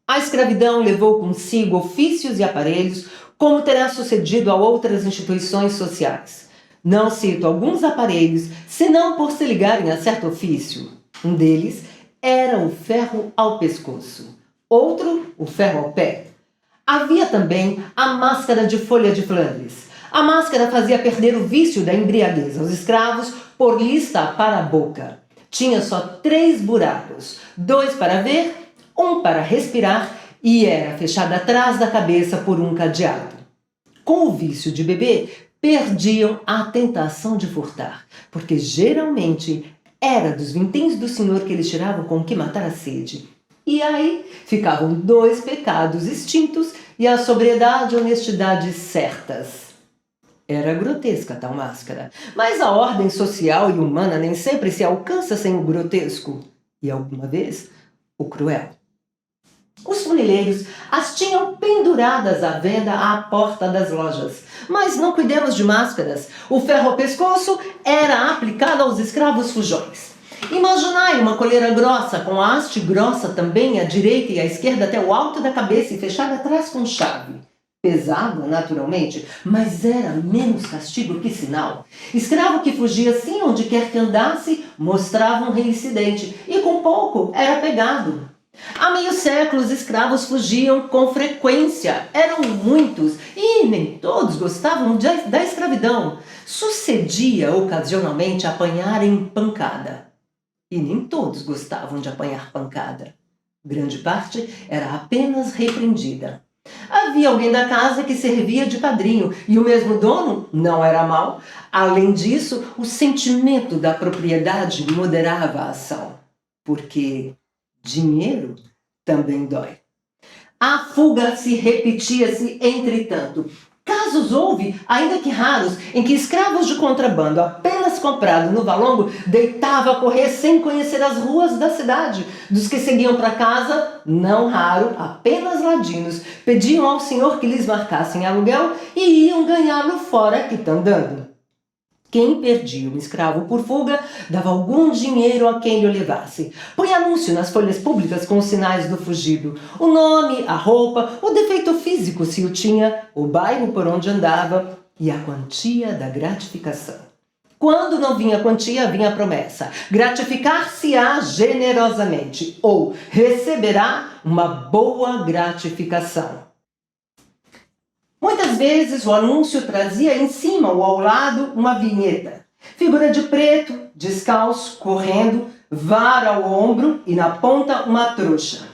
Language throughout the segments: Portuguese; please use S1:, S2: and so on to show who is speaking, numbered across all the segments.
S1: A escravidão levou consigo ofícios e aparelhos, como terá sucedido a outras instituições sociais. Não cito alguns aparelhos, senão por se ligarem a certo ofício. Um deles era o ferro ao pescoço, outro o ferro ao pé. Havia também a máscara de folha de Flandres. A máscara fazia perder o vício da embriaguez aos escravos por lhes tapar a boca. Tinha só 3 buracos, 2 para ver, 1 para respirar e era fechada atrás da cabeça por um cadeado. Com o vício de beber, perdiam a tentação de furtar, porque geralmente era dos vinténs do senhor que eles tiravam com que matar a sede. E aí ficavam 2 pecados extintos e a sobriedade e honestidade certas. Era grotesca tal máscara, mas a ordem social e humana nem sempre se alcança sem o grotesco e, alguma vez, o cruel. Os funileiros as tinham penduradas à venda à porta das lojas, mas não cuidemos de máscaras. O ferro ao pescoço era aplicado aos escravos fujões. Imaginai uma coleira grossa, com a haste grossa também à direita e à esquerda até o alto da cabeça e fechada atrás com chave. Pesava, naturalmente, mas era menos castigo que sinal. Escravo que fugia assim onde quer que andasse, mostrava um reincidente, e com pouco era pegado. Há meio século os escravos fugiam com frequência, eram muitos, e nem todos gostavam da escravidão. Sucedia ocasionalmente apanharem pancada. E nem todos gostavam de apanhar pancada. Grande parte era apenas repreendida. Havia alguém da casa que servia de padrinho, e o mesmo dono não era mau. Além disso, o sentimento da propriedade moderava a ação, porque dinheiro também dói. A fuga se repetia-se, entretanto. Casos houve, ainda que raros, em que escravos de contrabando, apenas comprado no valongo, deitava a correr sem conhecer as ruas da cidade. Dos que seguiam para casa, não raro, apenas ladinos, pediam ao senhor que lhes marcassem aluguel e iam ganhá-lo fora quitandando. Quem perdia um escravo por fuga dava algum dinheiro a quem lhe o levasse. Põe anúncio nas folhas públicas com os sinais do fugido, o nome, a roupa, o defeito físico se o tinha, o bairro por onde andava e a quantia da gratificação. Quando não vinha quantia, vinha a promessa: gratificar-se-á generosamente ou receberá uma boa gratificação. Muitas vezes o anúncio trazia em cima ou ao lado uma vinheta. Figura de preto, descalço, correndo, vara ao ombro e na ponta uma trouxa.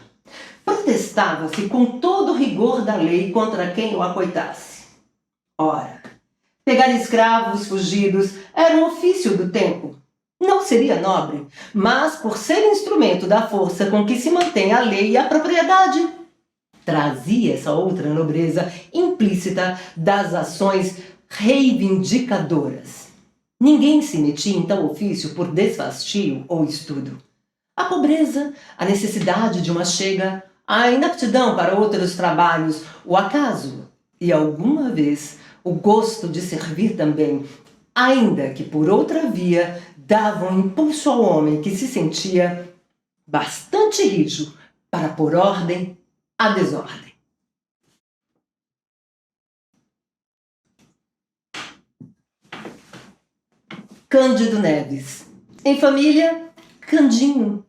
S1: Protestava-se com todo o rigor da lei contra quem o acoitasse. Ora, pegar escravos fugidos era um ofício do tempo. Não seria nobre, mas por ser instrumento da força com que se mantém a lei e a propriedade, trazia essa outra nobreza implícita das ações reivindicadoras. Ninguém se metia em tal ofício por desfastio ou estudo. A pobreza, a necessidade de uma chega, a inaptidão para outros trabalhos, o acaso e, alguma vez, o gosto de servir também, ainda que por outra via, davam impulso ao homem que se sentia bastante rijo para pôr ordem à desordem. Cândido Neves. Em família, Candinho.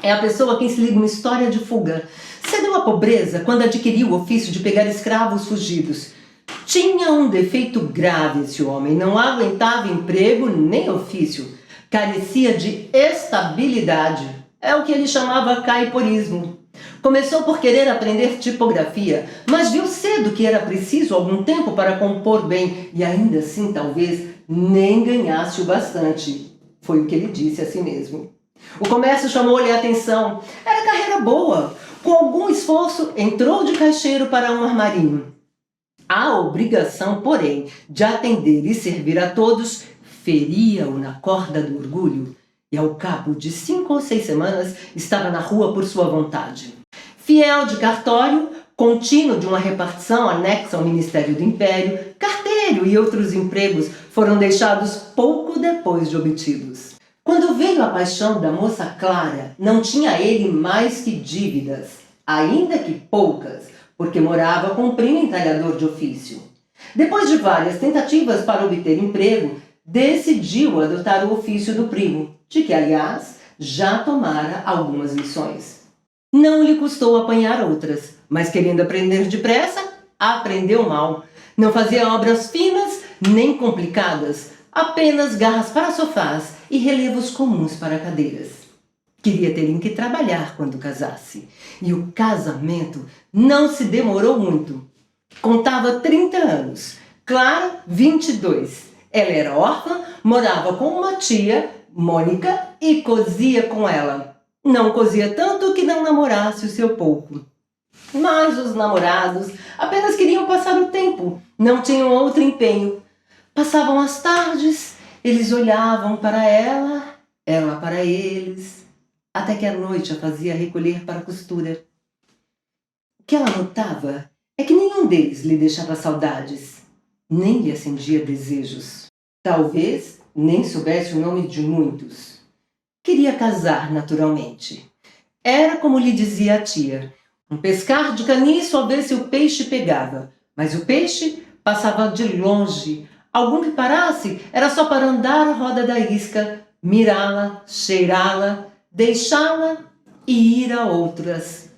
S1: É a pessoa a quem se liga uma história de fuga. Cedeu à pobreza quando adquiriu o ofício de pegar escravos fugidos. Tinha um defeito grave esse homem, não aguentava emprego nem ofício. Carecia de estabilidade. É o que ele chamava caiporismo. Começou por querer aprender tipografia, mas viu cedo que era preciso algum tempo para compor bem e ainda assim talvez nem ganhasse o bastante. Foi o que ele disse a si mesmo. O comércio chamou-lhe a atenção. Era carreira boa. Com algum esforço, entrou de caixeiro para um armarinho. A obrigação, porém, de atender e servir a todos feria-o na corda do orgulho e ao cabo de 5 ou 6 semanas estava na rua por sua vontade. Fiel de cartório, contínuo de uma repartição anexa ao Ministério do Império, carteiro e outros empregos foram deixados pouco depois de obtidos. Quando veio a paixão da moça Clara, não tinha ele mais que dívidas. ainda que poucas, porque morava com um primo entalhador de ofício. Depois de várias tentativas para obter emprego, decidiu adotar o ofício do primo, de que, aliás, já tomara algumas lições. Não lhe custou apanhar outras, mas querendo aprender depressa, aprendeu mal. Não fazia obras finas nem complicadas, apenas garras para sofás e relevos comuns para cadeiras. Queria ter em que trabalhar quando casasse, e o casamento não se demorou muito. Contava 30 anos, Clara 22. Ela era órfã, morava com uma tia, Mônica, e cozia com ela. Não cozia tanto que não namorasse o seu pouco. Mas os namorados apenas queriam passar o tempo, não tinham outro empenho. Passavam as tardes, eles olhavam para ela, ela para eles, até que a noite a fazia recolher para a costura. O que ela notava é que nenhum deles lhe deixava saudades, nem lhe acendia desejos. Talvez nem soubesse o nome de muitos. Queria casar naturalmente. Era como lhe dizia a tia, um pescar de caniço a ver se o peixe pegava, mas o peixe passava de longe. Algum que parasse era só para andar a roda da isca, mirá-la, cheirá-la, deixá-la e ir a outras.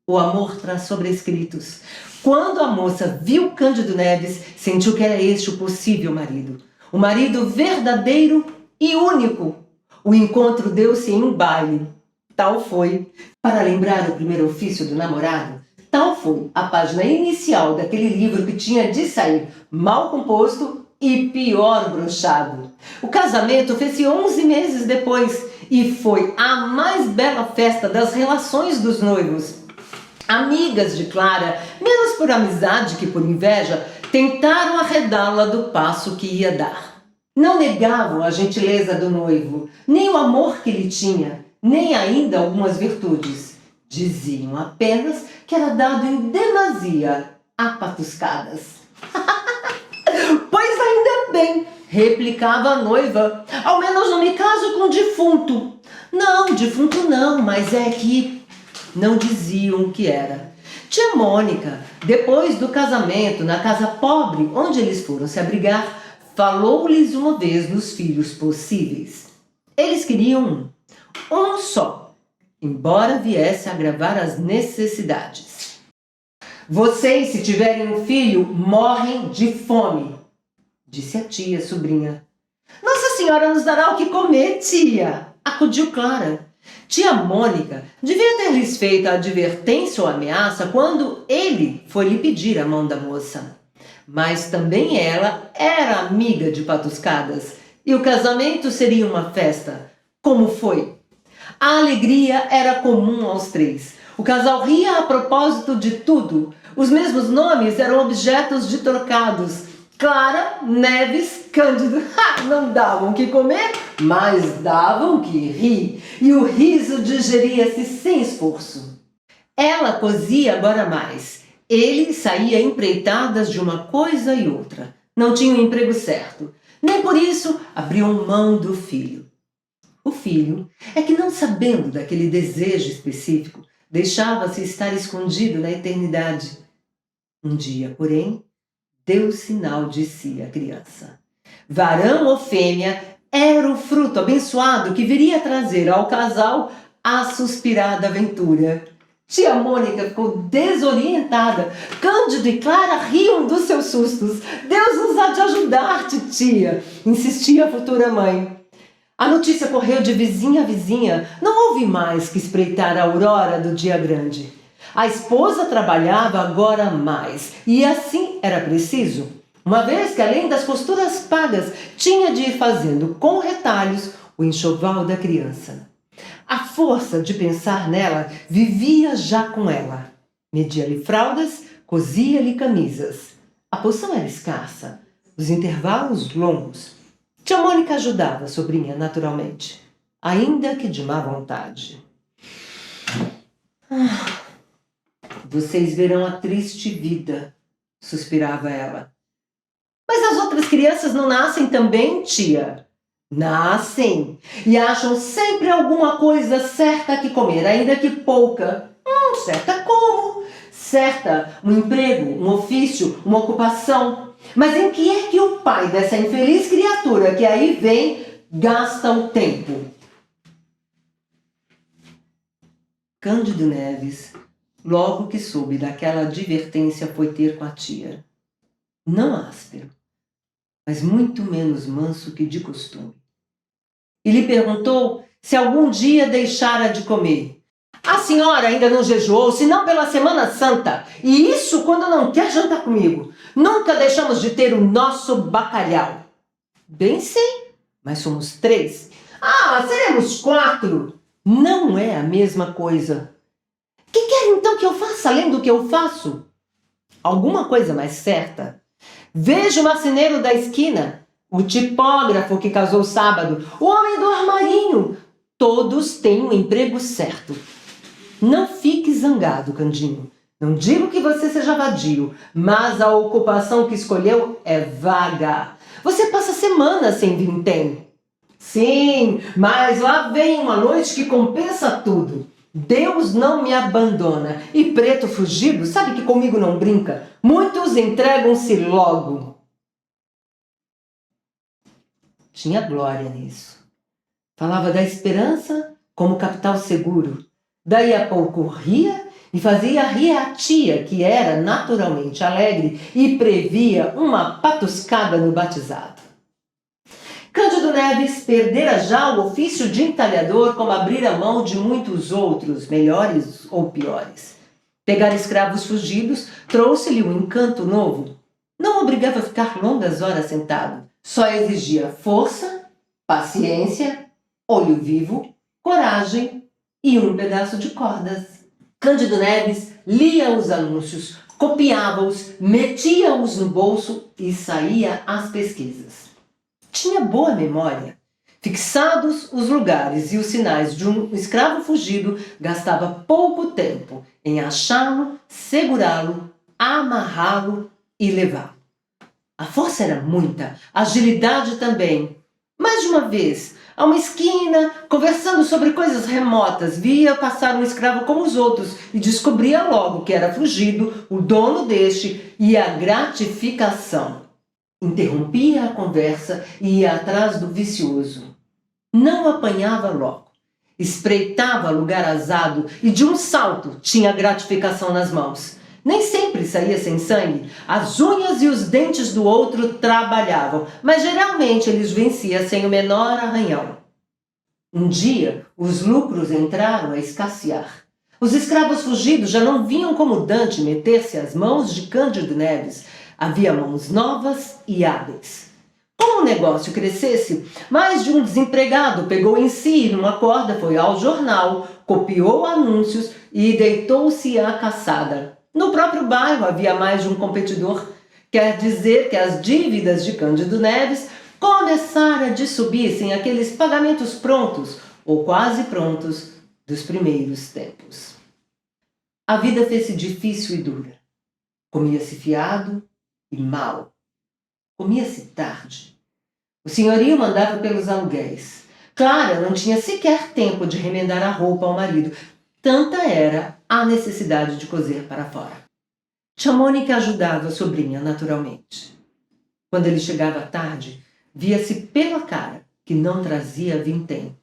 S1: O amor traz sobrescritos. Quando a moça viu Cândido Neves, sentiu que era este o possível marido. O marido verdadeiro e único. O encontro deu-se em um baile. Tal foi, para lembrar o primeiro ofício do namorado, tal foi a página inicial daquele livro que tinha de sair mal composto e pior brochado. O casamento fez-se 11 meses depois e foi a mais bela festa das relações dos noivos. Amigas de Clara, menos por amizade que por inveja, tentaram arredá-la do passo que ia dar. Não negavam a gentileza do noivo, nem o amor que lhe tinha, nem ainda algumas virtudes. Diziam apenas que era dado em demasia a patuscadas. Pois ainda bem, replicava a noiva, ao menos não me caso com defunto. Não, defunto não, mas é que... Não diziam o que era. Tia Mônica, depois do casamento, na casa pobre onde eles foram se abrigar, falou-lhes uma vez dos filhos possíveis. Eles queriam um só, embora viesse a agravar as necessidades. Vocês, se tiverem um filho, morrem de fome, disse a tia, sobrinha. Nossa Senhora nos dará o que comer, tia, acudiu Clara. Tia Mônica devia ter lhes feito a advertência ou ameaça quando ele foi lhe pedir a mão da moça. Mas também ela era amiga de patuscadas e o casamento seria uma festa. Como foi? A alegria era comum aos três. O casal ria a propósito de tudo. Os mesmos nomes eram objetos de trocados. Clara, Neves, Cândido. Não davam o que comer, mas davam o que rir. E o riso digeria-se sem esforço. Ela cozia agora mais. Ele saía empreitadas de uma coisa e outra. Não tinha o emprego certo. Nem por isso abriam mão do filho. O filho é que, não sabendo daquele desejo específico, deixava-se estar escondido na eternidade. Um dia, porém, deu sinal de si a criança. Varão ou fêmea era o fruto abençoado que viria trazer ao casal a suspirada aventura. Tia Mônica ficou desorientada. Cândido e Clara riam dos seus sustos. Deus nos há de ajudar, titia, insistia a futura mãe. A notícia correu de vizinha a vizinha. Não houve mais que espreitar a aurora do dia grande. A esposa trabalhava agora mais, e assim era preciso, uma vez que, além das costuras pagas, tinha de ir fazendo com retalhos o enxoval da criança. A força de pensar nela vivia já com ela. Media-lhe fraldas, cosia-lhe camisas. A poção era escassa, os intervalos longos. Tia Mônica ajudava a sobrinha naturalmente, ainda que de má vontade. Vocês verão a triste vida, suspirava ela. Mas as outras crianças não nascem também, tia? Nascem, e acham sempre alguma coisa certa que comer, ainda que pouca. certa como? Certa um emprego, um ofício, uma ocupação. Mas em que é que o pai dessa infeliz criatura que aí vem gasta o tempo? Cândido Neves, logo que soube daquela advertência, foi ter com a tia. Não áspero, mas muito menos manso que de costume. E lhe perguntou se algum dia deixara de comer. A senhora ainda não jejuou, senão pela Semana Santa. E isso quando não quer jantar comigo. Nunca deixamos de ter o nosso bacalhau. Bem sei, mas somos 3. Ah, seremos 4. Não é a mesma coisa. Que quer então que eu faça além do que eu faço? Alguma coisa mais certa? Veja o marceneiro da esquina, o tipógrafo que casou sábado, o homem do armarinho. Todos têm um emprego certo. Não fique zangado, Candinho. Não digo que você seja vadio, mas a ocupação que escolheu é vaga. Você passa semanas sem vintém. Sim, mas lá vem uma noite que compensa tudo. Deus não me abandona. E preto fugido, sabe que comigo não brinca? Muitos entregam-se logo. Tinha glória nisso. Falava da esperança como capital seguro. Daí a pouco ria e fazia rir a tia, que era naturalmente alegre e previa uma patuscada no batizado. Cândido Neves perdera já o ofício de entalhador, como abrir a mão de muitos outros, melhores ou piores. Pegar escravos fugidos trouxe-lhe um encanto novo. Não obrigava a ficar longas horas sentado. Só exigia força, paciência, olho vivo, coragem e um pedaço de cordas. Cândido Neves lia os anúncios, copiava-os, metia-os no bolso e saía às pesquisas. Tinha boa memória. Fixados os lugares e os sinais de um escravo fugido, gastava pouco tempo em achá-lo, segurá-lo, amarrá-lo e levá-lo. A força era muita, a agilidade também. Mais de uma vez, a uma esquina, conversando sobre coisas remotas, via passar um escravo como os outros e descobria logo que era fugido, o dono deste e a gratificação. Interrompia a conversa e ia atrás do vicioso. Não apanhava logo. Espreitava lugar azado e de um salto tinha a gratificação nas mãos. Nem sempre saía sem sangue. As unhas e os dentes do outro trabalhavam, mas geralmente eles vencia sem o menor arranhão. Um dia, os lucros entraram a escassear. Os escravos fugidos já não vinham como Dante meter-se às mãos de Cândido Neves. Havia mãos novas e hábeis. Como o negócio crescesse, mais de um desempregado pegou em si numa corda, foi ao jornal, copiou anúncios e deitou-se à caçada. No próprio bairro havia mais de um competidor. Quer dizer que as dívidas de Cândido Neves começaram a subir sem aqueles pagamentos prontos, ou quase prontos, dos primeiros tempos. A vida fez-se difícil e dura. Comia-se fiado e mal. Comia-se tarde. O senhorio mandava pelos aluguéis. Clara não tinha sequer tempo de remendar a roupa ao marido. Tanta era a necessidade de cozer para fora. Tia Mônica ajudava a sobrinha, naturalmente. Quando ele chegava tarde, via-se pela cara que não trazia vintém.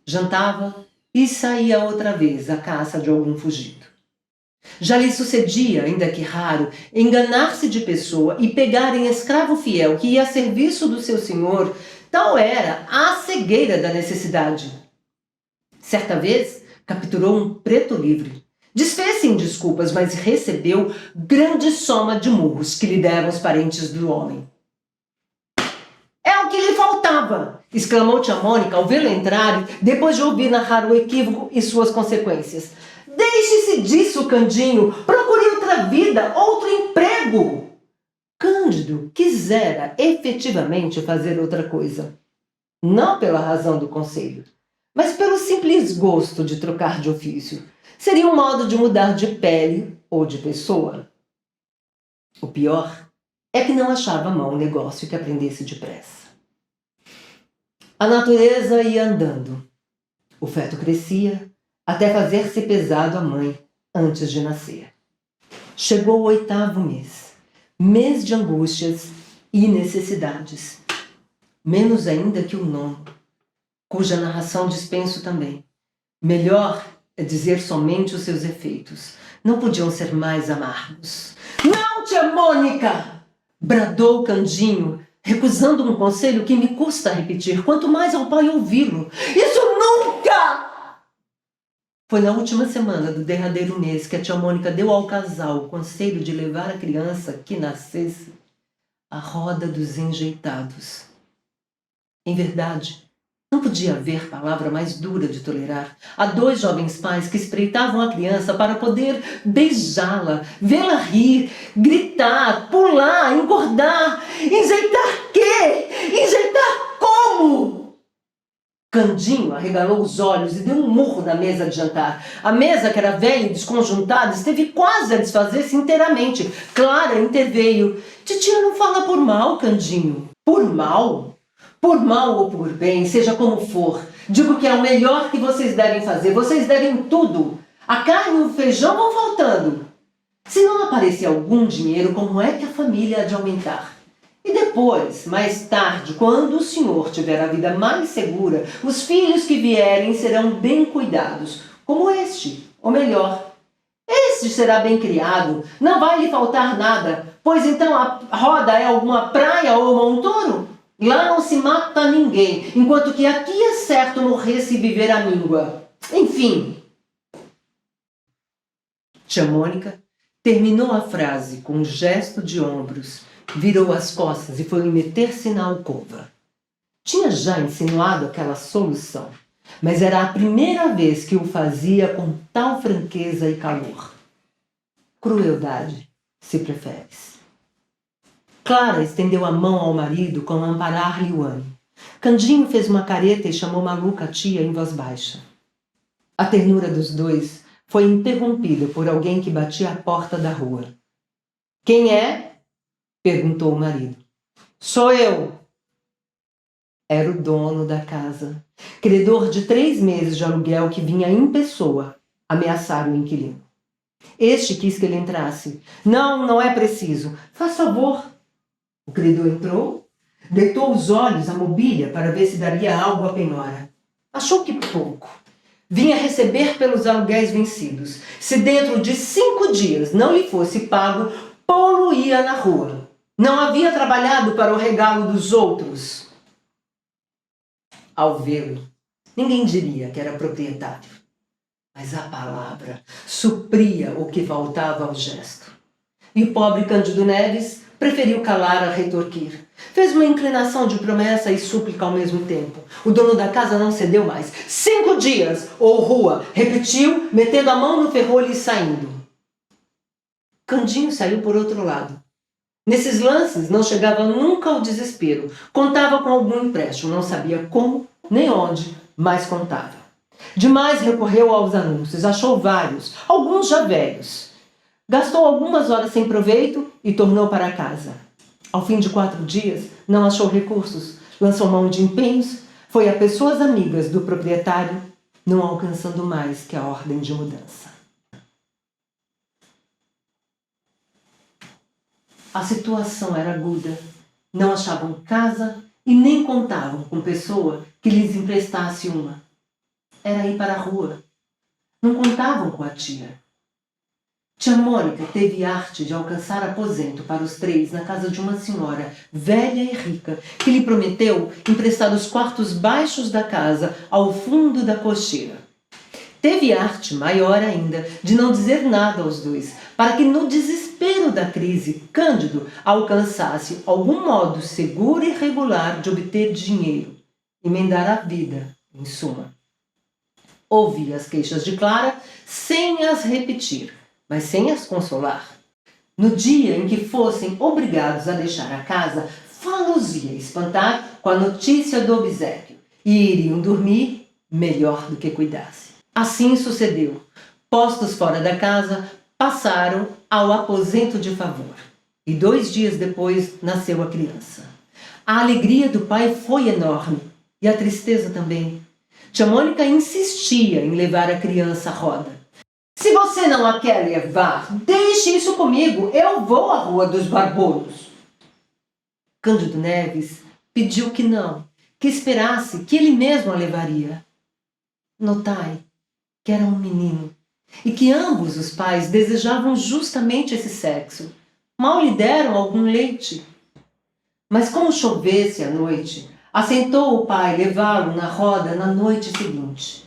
S1: Jantava e saía outra vez à caça de algum fugido. Já lhe sucedia, ainda que raro, enganar-se de pessoa e pegar em escravo fiel que ia a serviço do seu senhor. Tal era a cegueira da necessidade. Certa vez, capturou um preto livre. Desfez-se em desculpas, mas recebeu grande soma de murros que lhe deram os parentes do homem. É o que lhe faltava! Exclamou tia Mônica ao vê-lo entrar, depois de ouvir narrar o equívoco e suas consequências. Deixe-se disso, Candinho! Procure outra vida, outro emprego! Cândido quisera efetivamente fazer outra coisa. Não pela razão do conselho, mas pelo simples gosto de trocar de ofício. Seria um modo de mudar de pele ou de pessoa. O pior é que não achava à mão um negócio que aprendesse depressa. A natureza ia andando. O feto crescia, até fazer-se pesado à mãe. antes de nascer. Chegou o 8º mês, mês de angústias e necessidades, menos ainda que o 9º, cuja narração dispenso também. Melhor é dizer somente os seus efeitos. Não podiam ser mais amargos. Não, tia Mônica! Bradou Candinho, recusando um conselho que me custa repetir, quanto mais ao pai ouvi-lo. Isso nunca! Foi na última semana do derradeiro mês que a tia Mônica deu ao casal o conselho de levar a criança que nascesse à roda dos enjeitados. Em verdade, não podia haver palavra mais dura de tolerar. Há 2 jovens pais que espreitavam a criança para poder beijá-la, vê-la rir, gritar, pular, engordar. Enjeitar quê? Enjeitar como? Candinho arregalou os olhos e deu um murro na mesa de jantar. A mesa, que era velha e desconjuntada, esteve quase a desfazer-se inteiramente. Clara interveio. Titia não fala por mal, Candinho. Por mal? Por mal ou por bem, seja como for. Digo que é o melhor que vocês devem fazer. Vocês devem tudo. A carne e o feijão vão faltando. Se não aparecer algum dinheiro, como é que a família há de aumentar? E depois, mais tarde, quando o senhor tiver a vida mais segura, os filhos que vierem serão bem cuidados, como este, ou melhor, este será bem criado, não vai lhe faltar nada, pois então a roda é alguma praia ou Montoro? Lá não se mata ninguém, enquanto que aqui é certo morrer se viver a míngua. Enfim. Tia Mônica terminou a frase com um gesto de ombros, virou as costas e foi meter-se na alcova. Tinha já insinuado aquela solução, mas era a primeira vez que o fazia com tal franqueza e calor. Crueldade, se preferes. Clara estendeu a mão ao marido como amparar-lhe o ânimo. Candinho fez uma careta e chamou maluca a tia em voz baixa. A ternura dos dois foi interrompida por alguém que batia à porta da rua. Quem é? Perguntou o marido. Sou eu. Era o dono da casa, credor de 3 meses de aluguel que vinha em pessoa ameaçar o inquilino. Este quis que ele entrasse. Não, não é preciso. Faz favor. O credor entrou, deitou os olhos à mobília para ver se daria algo à penhora. Achou que pouco. Vinha receber pelos aluguéis vencidos. Se dentro de 5 dias não lhe fosse pago, poluía na rua. Não havia trabalhado para o regalo dos outros. Ao vê-lo, ninguém diria que era proprietário. Mas a palavra supria o que faltava ao gesto. E o pobre Cândido Neves preferiu calar a retorquir. Fez uma inclinação de promessa e súplica ao mesmo tempo. O dono da casa não cedeu mais. 5 dias, ou rua, repetiu, metendo a mão no ferrolho e saindo. Candinho saiu por outro lado. Nesses lances não chegava nunca ao desespero. Contava com algum empréstimo, não sabia como nem onde, mas contava. Demais recorreu aos anúncios, achou vários, alguns já velhos. Gastou algumas horas sem proveito e tornou para casa. Ao fim de 4 dias, não achou recursos, lançou mão de empenhos, foi a pessoas amigas do proprietário, não alcançando mais que a ordem de mudança. A situação era aguda. Não achavam casa e nem contavam com pessoa que lhes emprestasse uma. Era ir para a rua. Não contavam com a tia. Tia Mônica teve arte de alcançar aposento para os 3 na casa de uma senhora velha e rica, que lhe prometeu emprestar os quartos baixos da casa ao fundo da cocheira. Teve arte maior ainda de não dizer nada aos dois, para que no desespero da crise, Cândido alcançasse algum modo seguro e regular de obter dinheiro, emendar a vida, em suma. Ouvia as queixas de Clara sem as repetir, mas sem as consolar. No dia em que fossem obrigados a deixar a casa, fá-los ia espantar com a notícia do obséquio, e iriam dormir melhor do que cuidasse. Assim sucedeu. Postos fora da casa, passaram ao aposento de favor. E 2 dias depois nasceu a criança. A alegria do pai foi enorme, e a tristeza também. Tia Mônica insistia em levar a criança à roda. Se você não a quer levar, deixe isso comigo, eu vou à Rua dos Barbonos. Cândido Neves pediu que não, que esperasse, que ele mesmo a levaria. Notai que era um menino e que ambos os pais desejavam justamente esse sexo. Mal lhe deram algum leite. Mas como chovesse à noite, assentou o pai levá-lo na roda na noite seguinte.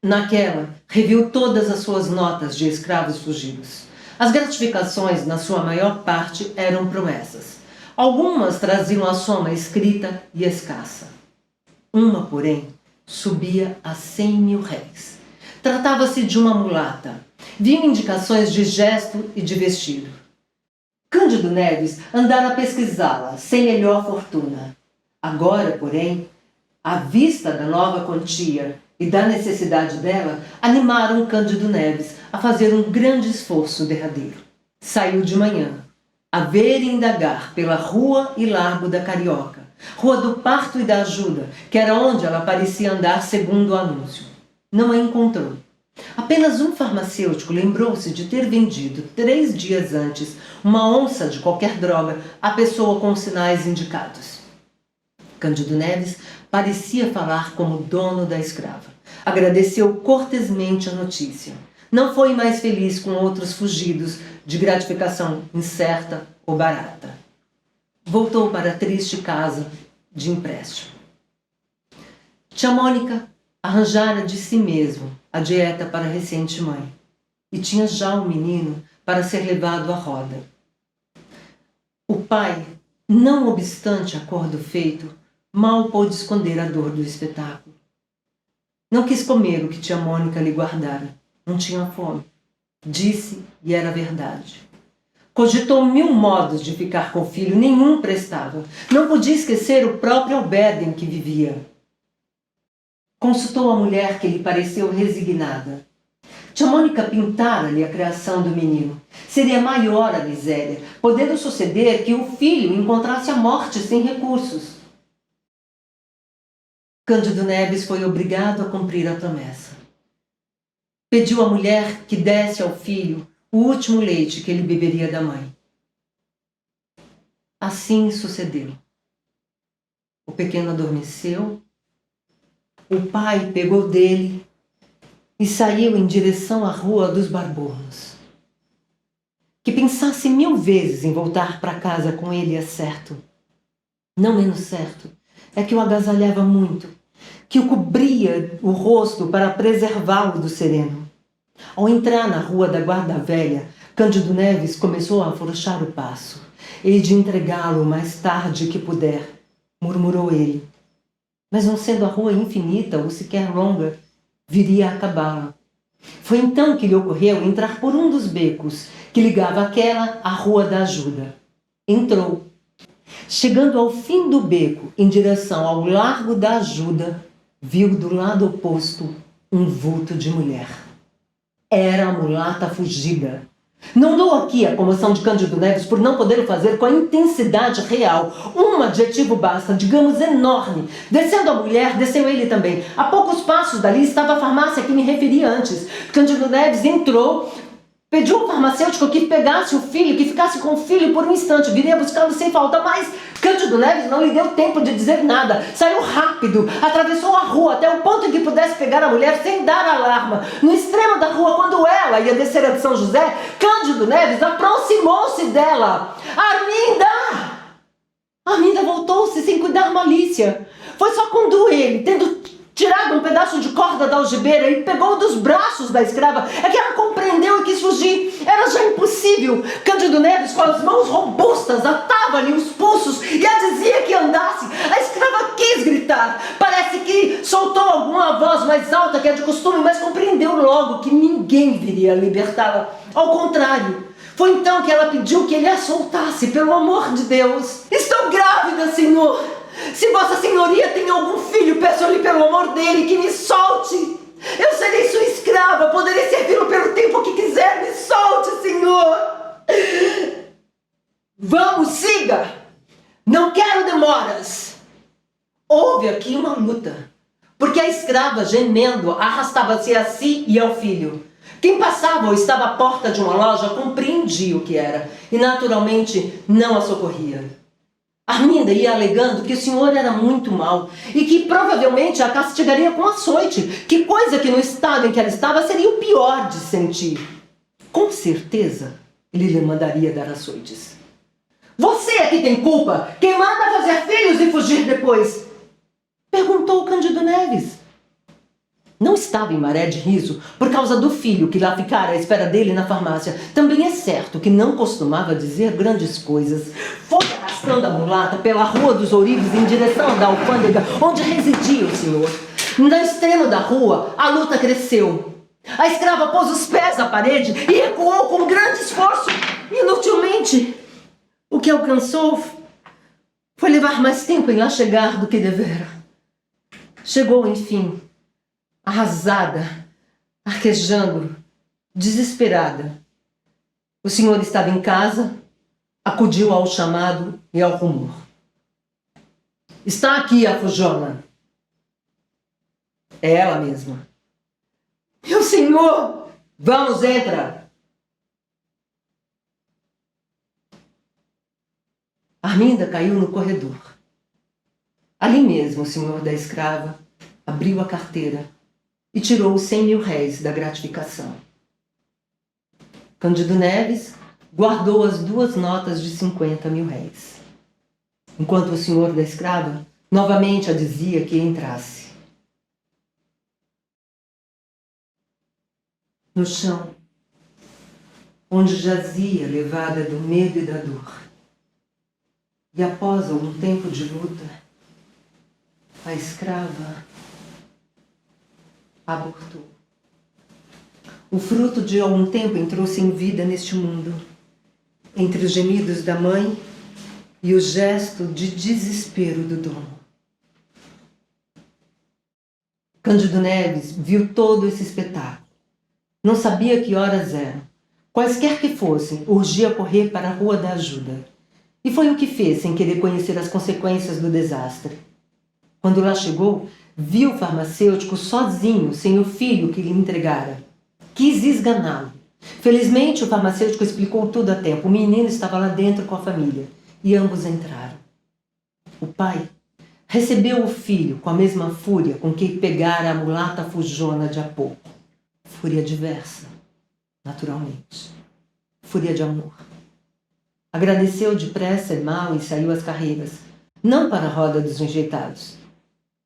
S1: Naquela, reviu todas as suas notas de escravos fugidos. As gratificações, na sua maior parte, eram promessas. Algumas traziam a soma escrita e escassa. Uma, porém, subia a 100.000 réis. Tratava-se de uma mulata. Viam indicações de gesto e de vestido. Cândido Neves andara a pesquisá-la, sem melhor fortuna. Agora, porém, à vista da nova quantia e da necessidade dela, animaram Cândido Neves a fazer um grande esforço derradeiro. Saiu de manhã, a ver e indagar pela rua e largo da Carioca, Rua do Parto e da Ajuda, que era onde ela parecia andar segundo o anúncio. Não a encontrou. Apenas um farmacêutico lembrou-se de ter vendido 3 dias antes uma onça de qualquer droga à pessoa com os sinais indicados. Cândido Neves parecia falar como dono da escrava. Agradeceu cortesmente a notícia. Não foi mais feliz com outros fugidos de gratificação incerta ou barata. Voltou para a triste casa de empréstimo. Tia Mônica arranjara de si mesmo a dieta para a recente mãe e tinha já o menino para ser levado à roda. O pai, não obstante acordo feito, mal pôde esconder a dor do espetáculo. Não quis comer o que tia Mônica lhe guardara. Não tinha fome. Disse, e era verdade. Cogitou 1000 modos de ficar com o filho, nenhum prestava. Não podia esquecer o próprio albergue em que vivia. Consultou a mulher que lhe pareceu resignada. Tia Mônica pintara-lhe a criação do menino. Seria maior a miséria, podendo suceder que o filho encontrasse a morte sem recursos. Cândido Neves foi obrigado a cumprir a promessa. Pediu à mulher que desse ao filho o último leite que ele beberia da mãe. Assim sucedeu. O pequeno adormeceu, o pai pegou dele e saiu em direção à Rua dos Barbonos. Que pensasse 1000 vezes em voltar para casa com ele é certo. Não menos certo é que o agasalhava muito, que o cobria o rosto para preservá-lo do sereno. Ao entrar na Rua da Guarda Velha, Cândido Neves começou a afrouxar o passo. Hei de entregá-lo o mais tarde que puder, murmurou ele. Mas não sendo a rua infinita ou sequer longa, viria a acabá-la. Foi então que lhe ocorreu entrar por um dos becos que ligava aquela à Rua da Ajuda. Entrou. Chegando ao fim do beco, em direção ao Largo da Ajuda, viu do lado oposto um vulto de mulher. Era a mulata fugida. Não dou aqui a comoção de Cândido Neves por não poder fazer com a intensidade real. Um adjetivo basta, digamos enorme. Descendo a mulher, desceu ele também. A poucos passos dali estava a farmácia a que me referi antes. Cândido Neves entrou, pediu ao farmacêutico que pegasse o filho, que ficasse com o filho por um instante. Viria buscá-lo sem falta, mas Cândido Neves não lhe deu tempo de dizer nada. Saiu rápido, atravessou a rua até o ponto em que pudesse pegar a mulher sem dar alarma. No extremo da rua, quando ela ia descer a de São José, Cândido Neves aproximou-se dela. Arminda! Arminda voltou-se sem cuidar malícia. Foi só quando ele, tendo tirado um pedaço de corda da algibeira e pegou dos braços da escrava, é que ela compreendeu e quis fugir. Era já impossível. Cândido Neves, com as mãos robustas, atava-lhe os pulsos e a dizia que andasse. A escrava quis gritar. Parece que soltou alguma voz mais alta que a de costume, mas compreendeu logo que ninguém viria libertá-la. Ao contrário, foi então que ela pediu que ele a soltasse, pelo amor de Deus. Estou grávida, senhor. Se Vossa Senhoria tem algum filho, peço-lhe pelo amor dele que me solte. Eu serei sua escrava, poderei servi-lo pelo tempo que quiser. Me solte, senhor. Vamos, siga. Não quero demoras. Houve aqui uma luta, porque a escrava, gemendo, arrastava-se a si e ao filho. Quem passava ou estava à porta de uma loja compreendia o que era e naturalmente não a socorria. Arminda ia alegando que o senhor era muito mau e que provavelmente a castigaria com açoite, que coisa que no estado em que ela estava seria o pior de sentir. Com certeza, ele lhe mandaria dar açoites. Você é que tem culpa! Quem manda fazer filhos e fugir depois? Perguntou Cândido Neves. Não estava em maré de riso por causa do filho que lá ficara à espera dele na farmácia. Também é certo que não costumava dizer grandes coisas. Foi arrastando a mulata pela Rua dos Ourives em direção da alfândega onde residia o senhor. No extremo da rua, a luta cresceu. A escrava pôs os pés na parede e recuou com grande esforço. Inutilmente, o que alcançou foi levar mais tempo em lá chegar do que devera. Chegou, enfim, arrasada, arquejando, desesperada. O senhor estava em casa, acudiu ao chamado e ao rumor. Está aqui a Fujona. É ela mesma. Meu senhor! Vamos, entra! Arminda caiu no corredor. Ali mesmo o senhor da escrava abriu a carteira e tirou os 100.000 réis da gratificação. Cândido Neves guardou as 2 notas de 50.000 réis, enquanto o senhor da escrava novamente a dizia que entrasse. No chão, onde jazia levada do medo e da dor, e após algum tempo de luta, a escrava abortou. O fruto de algum tempo entrou sem vida neste mundo, entre os gemidos da mãe e o gesto de desespero do dono. Cândido Neves viu todo esse espetáculo. Não sabia que horas eram. Quaisquer que fossem, urgia correr para a Rua da Ajuda. E foi o que fez sem querer conhecer as consequências do desastre. Quando lá chegou, viu o farmacêutico sozinho, sem o filho que lhe entregara. Quis esganá-lo. Felizmente, o farmacêutico explicou tudo a tempo. O menino estava lá dentro com a família e ambos entraram. O pai recebeu o filho com a mesma fúria com que pegara a mulata Fujona de há pouco. Fúria diversa, naturalmente. Fúria de amor. Agradeceu depressa e mal e saiu às carreiras, não para a roda dos enjeitados,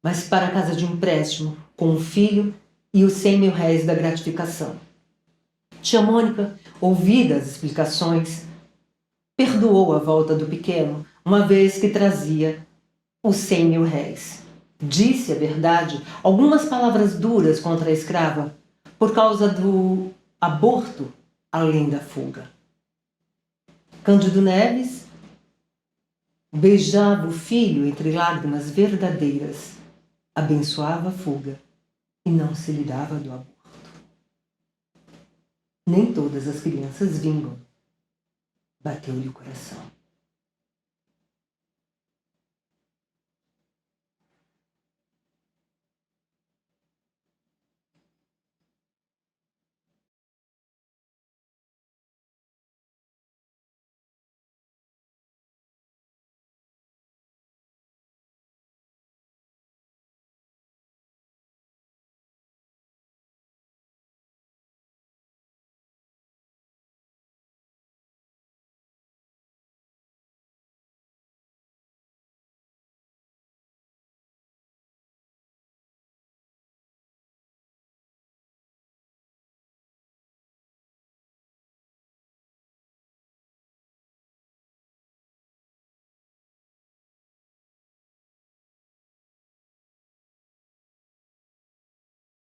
S1: mas para a casa de empréstimo, com o filho e os 100.000 réis da gratificação. Tia Mônica, ouvida as explicações, perdoou a volta do pequeno, uma vez que trazia os 100.000 réis. Disse, a verdade, algumas palavras duras contra a escrava, por causa do aborto além da fuga. Cândido Neves beijava o filho entre lágrimas verdadeiras, abençoava a fuga e não se livrava do aborto. Nem todas as crianças vingam. Bateu-lhe o coração.